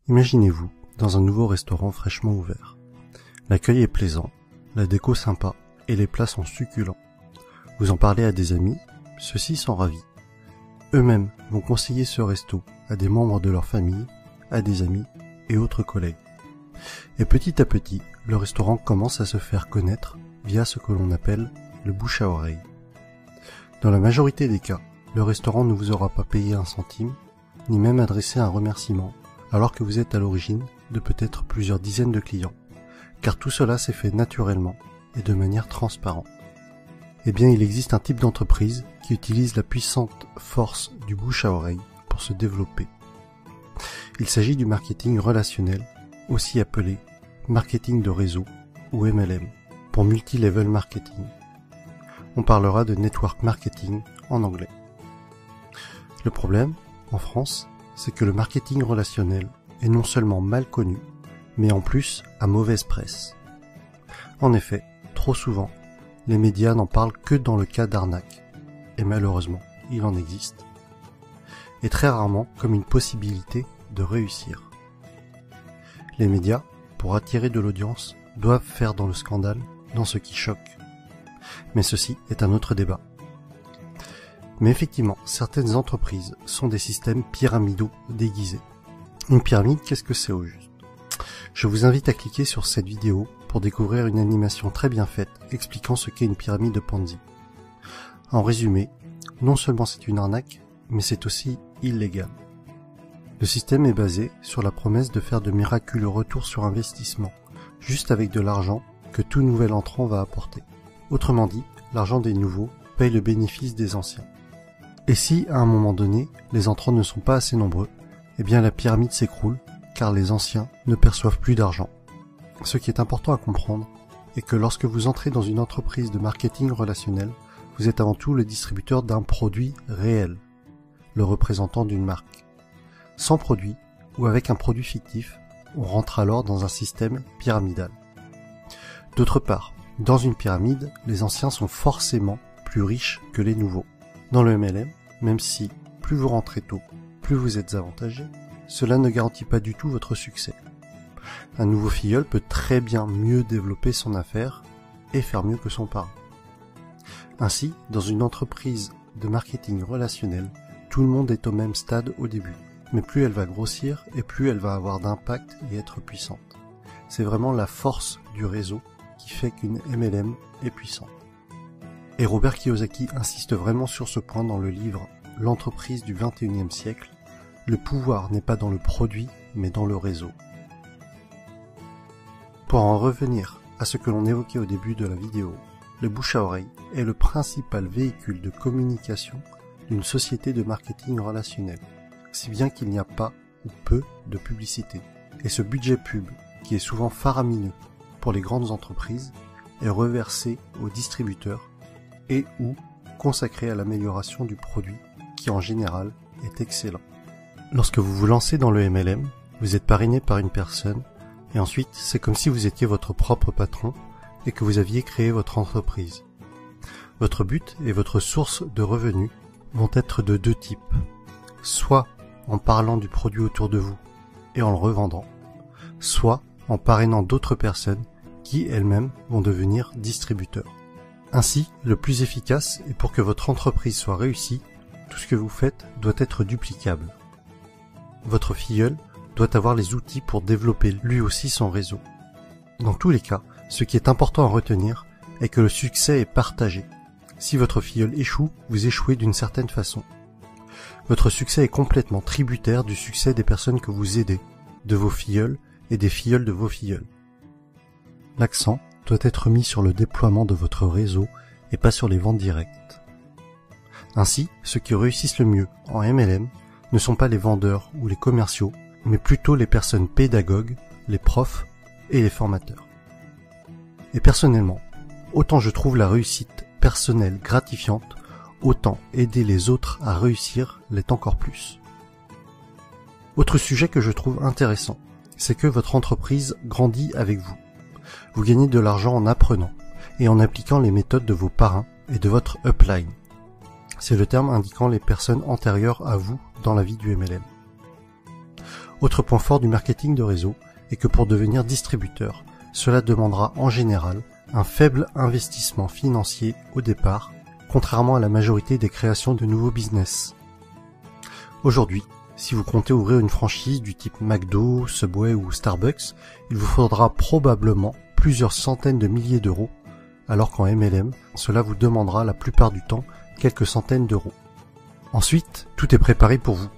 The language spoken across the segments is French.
Imaginez-vous dans un nouveau restaurant fraîchement ouvert. L'accueil est plaisant, la déco sympa et les plats sont succulents. Vous en parlez à des amis, ceux-ci sont ravis. Eux-mêmes vont conseiller ce resto à des membres de leur famille, à des amis et autres collègues. Et petit à petit, le restaurant commence à se faire connaître via ce que l'on appelle le bouche à oreille. Dans la majorité des cas, le restaurant ne vous aura pas payé un centime, ni même adressé un remerciement, alors que vous êtes à l'origine de peut-être plusieurs dizaines de clients, car tout cela s'est fait naturellement et de manière transparente. Eh bien, il existe un type d'entreprise qui utilise la puissante force du bouche à oreille pour se développer. Il s'agit du marketing relationnel, aussi appelé marketing de réseau ou MLM, pour multi-level marketing. On parlera de network marketing en anglais. Le problème, en France, c'est que le marketing relationnel est non seulement mal connu, mais en plus à mauvaise presse. En effet, trop souvent, les médias n'en parlent que dans le cas d'arnaque, et malheureusement, il en existe. Et très rarement comme une possibilité de réussir. Les médias, pour attirer de l'audience, doivent faire dans le scandale, dans ce qui choque. Mais ceci est un autre débat. Mais effectivement, certaines entreprises sont des systèmes pyramidaux déguisés. Une pyramide, qu'est-ce que c'est au juste? Je vous invite à cliquer sur cette vidéo pour découvrir une animation très bien faite expliquant ce qu'est une pyramide de Ponzi. En résumé, non seulement c'est une arnaque, mais c'est aussi illégal. Le système est basé sur la promesse de faire de miraculeux retours sur investissement, juste avec de l'argent que tout nouvel entrant va apporter. Autrement dit, l'argent des nouveaux paye le bénéfice des anciens. Et si, à un moment donné, les entrants ne sont pas assez nombreux, eh bien la pyramide s'écroule, car les anciens ne perçoivent plus d'argent. Ce qui est important à comprendre est que lorsque vous entrez dans une entreprise de marketing relationnel, vous êtes avant tout le distributeur d'un produit réel, le représentant d'une marque. Sans produit, ou avec un produit fictif, on rentre alors dans un système pyramidal. D'autre part, dans une pyramide, les anciens sont forcément plus riches que les nouveaux. Dans le MLM, même si plus vous rentrez tôt, plus vous êtes avantagé, cela ne garantit pas du tout votre succès. Un nouveau filleul peut très bien mieux développer son affaire et faire mieux que son parent. Ainsi, dans une entreprise de marketing relationnel, tout le monde est au même stade au début, mais plus elle va grossir et plus elle va avoir d'impact et être puissante. C'est vraiment la force du réseau qui fait qu'une MLM est puissante. Et Robert Kiyosaki insiste vraiment sur ce point dans le livre « L'entreprise du 21e siècle ». Le pouvoir n'est pas dans le produit, mais dans le réseau. Pour en revenir à ce que l'on évoquait au début de la vidéo, le bouche à oreille est le principal véhicule de communication d'une société de marketing relationnel, si bien qu'il n'y a pas ou peu de publicité. Et ce budget pub, qui est souvent faramineux pour les grandes entreprises, est reversé aux distributeurs et ou consacré à l'amélioration du produit, qui en général est excellent. Lorsque vous vous lancez dans le MLM, vous êtes parrainé par une personne, et ensuite c'est comme si vous étiez votre propre patron et que vous aviez créé votre entreprise. Votre but et votre source de revenus vont être de deux types. Soit en parlant du produit autour de vous et en le revendant, soit en parrainant d'autres personnes qui elles-mêmes vont devenir distributeurs. Ainsi, le plus efficace et pour que votre entreprise soit réussie, tout ce que vous faites doit être duplicable. Votre filleul doit avoir les outils pour développer lui aussi son réseau. Dans tous les cas, ce qui est important à retenir est que le succès est partagé. Si votre filleul échoue, vous échouez d'une certaine façon. Votre succès est complètement tributaire du succès des personnes que vous aidez, de vos filleuls et des filleuls de vos filleuls. L'accent doit être mis sur le déploiement de votre réseau et pas sur les ventes directes. Ainsi, ceux qui réussissent le mieux en MLM ne sont pas les vendeurs ou les commerciaux, mais plutôt les personnes pédagogues, les profs et les formateurs. Et personnellement, autant je trouve la réussite personnelle gratifiante, autant aider les autres à réussir l'est encore plus. Autre sujet que je trouve intéressant, c'est que votre entreprise grandit avec vous. Vous gagnez de l'argent en apprenant et en appliquant les méthodes de vos parrains et de votre upline. C'est le terme indiquant les personnes antérieures à vous dans la vie du MLM. Autre point fort du marketing de réseau est que pour devenir distributeur, cela demandera en général un faible investissement financier au départ, contrairement à la majorité des créations de nouveaux business. Aujourd'hui, si vous comptez ouvrir une franchise du type McDo, Subway ou Starbucks, il vous faudra probablement plusieurs centaines de milliers d'euros, alors qu'en MLM, cela vous demandera la plupart du temps quelques centaines d'euros. Ensuite, tout est préparé pour vous.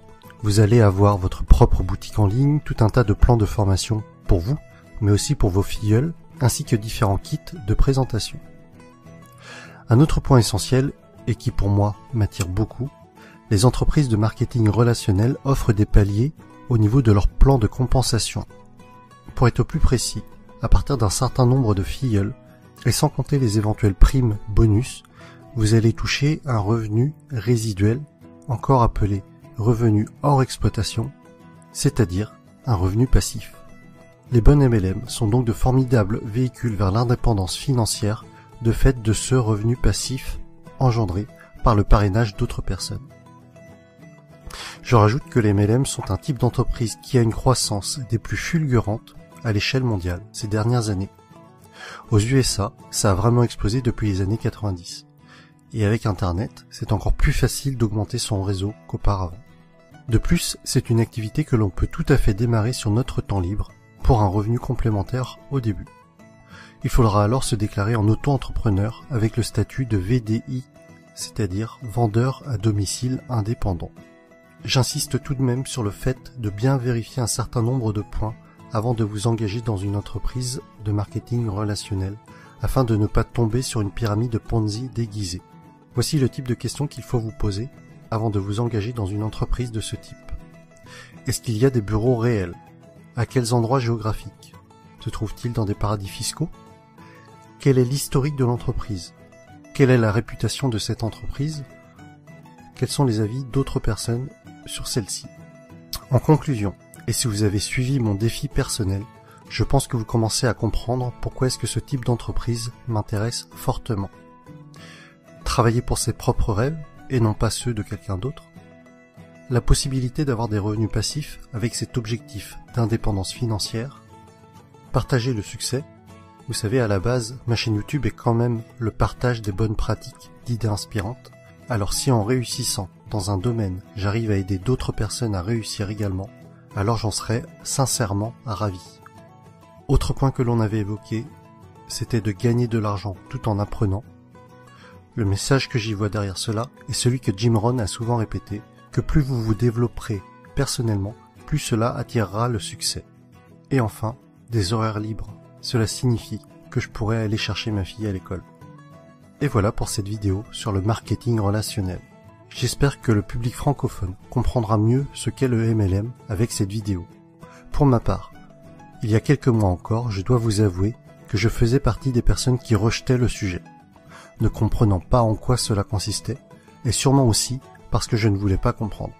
Vous allez avoir votre propre boutique en ligne, tout un tas de plans de formation pour vous, mais aussi pour vos filleuls, ainsi que différents kits de présentation. Un autre point essentiel, et qui pour moi m'attire beaucoup, les entreprises de marketing relationnel offrent des paliers au niveau de leur plan de compensation. Pour être plus précis, à partir d'un certain nombre de filleuls, et sans compter les éventuelles primes bonus, vous allez toucher un revenu résiduel, encore appelé revenu hors exploitation, c'est-à-dire un revenu passif. Les bonnes MLM sont donc de formidables véhicules vers l'indépendance financière de fait de ce revenu passif engendré par le parrainage d'autres personnes. Je rajoute que les MLM sont un type d'entreprise qui a une croissance des plus fulgurantes à l'échelle mondiale ces dernières années. Aux USA, ça a vraiment explosé depuis les années 90. Et avec Internet, c'est encore plus facile d'augmenter son réseau qu'auparavant. De plus, c'est une activité que l'on peut tout à fait démarrer sur notre temps libre pour un revenu complémentaire au début. Il faudra alors se déclarer en auto-entrepreneur avec le statut de VDI, c'est-à-dire vendeur à domicile indépendant. J'insiste tout de même sur le fait de bien vérifier un certain nombre de points avant de vous engager dans une entreprise de marketing relationnel, afin de ne pas tomber sur une pyramide Ponzi déguisée. Voici le type de questions qu'il faut vous poser avant de vous engager dans une entreprise de ce type. Est-ce qu'il y a des bureaux réels? À quels endroits géographiques? Se trouve-t-il dans des paradis fiscaux? Quel est l'historique de l'entreprise? Quelle est la réputation de cette entreprise? Quels sont les avis d'autres personnes sur celle-ci? En conclusion, et si vous avez suivi mon défi personnel, je pense que vous commencez à comprendre pourquoi est-ce que ce type d'entreprise m'intéresse fortement. Travailler pour ses propres rêves et non pas ceux de quelqu'un d'autre. La possibilité d'avoir des revenus passifs avec cet objectif d'indépendance financière. Partager le succès. Vous savez, à la base, ma chaîne YouTube est quand même le partage des bonnes pratiques, d'idées inspirantes. Alors si en réussissant dans un domaine, j'arrive à aider d'autres personnes à réussir également, alors j'en serais sincèrement ravi. Autre point que l'on avait évoqué, c'était de gagner de l'argent tout en apprenant. Le message que j'y vois derrière cela est celui que Jim Rohn a souvent répété, que plus vous vous développerez personnellement, plus cela attirera le succès. Et enfin, des horaires libres. Cela signifie que je pourrais aller chercher ma fille à l'école. Et voilà pour cette vidéo sur le marketing relationnel. J'espère que le public francophone comprendra mieux ce qu'est le MLM avec cette vidéo. Pour ma part, il y a quelques mois encore, je dois vous avouer que je faisais partie des personnes qui rejetaient le sujet, ne comprenant pas en quoi cela consistait, et sûrement aussi parce que je ne voulais pas comprendre,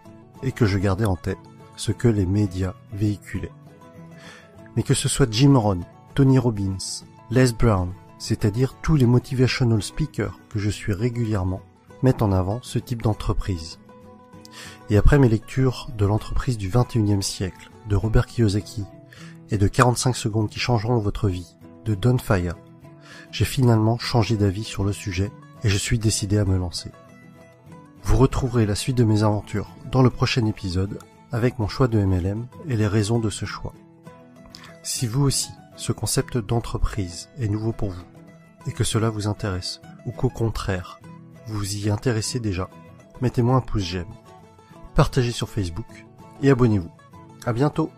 et que je gardais en tête ce que les médias véhiculaient. Mais que ce soit Jim Rohn, Tony Robbins, Les Brown, c'est-à-dire tous les motivational speakers que je suis régulièrement, mettent en avant ce type d'entreprise. Et après mes lectures de l'entreprise du 21e siècle, de Robert Kiyosaki, et de 45 secondes qui changeront votre vie, de Don Faya, j'ai finalement changé d'avis sur le sujet et je suis décidé à me lancer. Vous retrouverez la suite de mes aventures dans le prochain épisode avec mon choix de MLM et les raisons de ce choix. Si vous aussi, ce concept d'entreprise est nouveau pour vous et que cela vous intéresse ou qu'au contraire, vous y intéressez déjà, mettez-moi un pouce j'aime, partagez sur Facebook et abonnez-vous. À bientôt!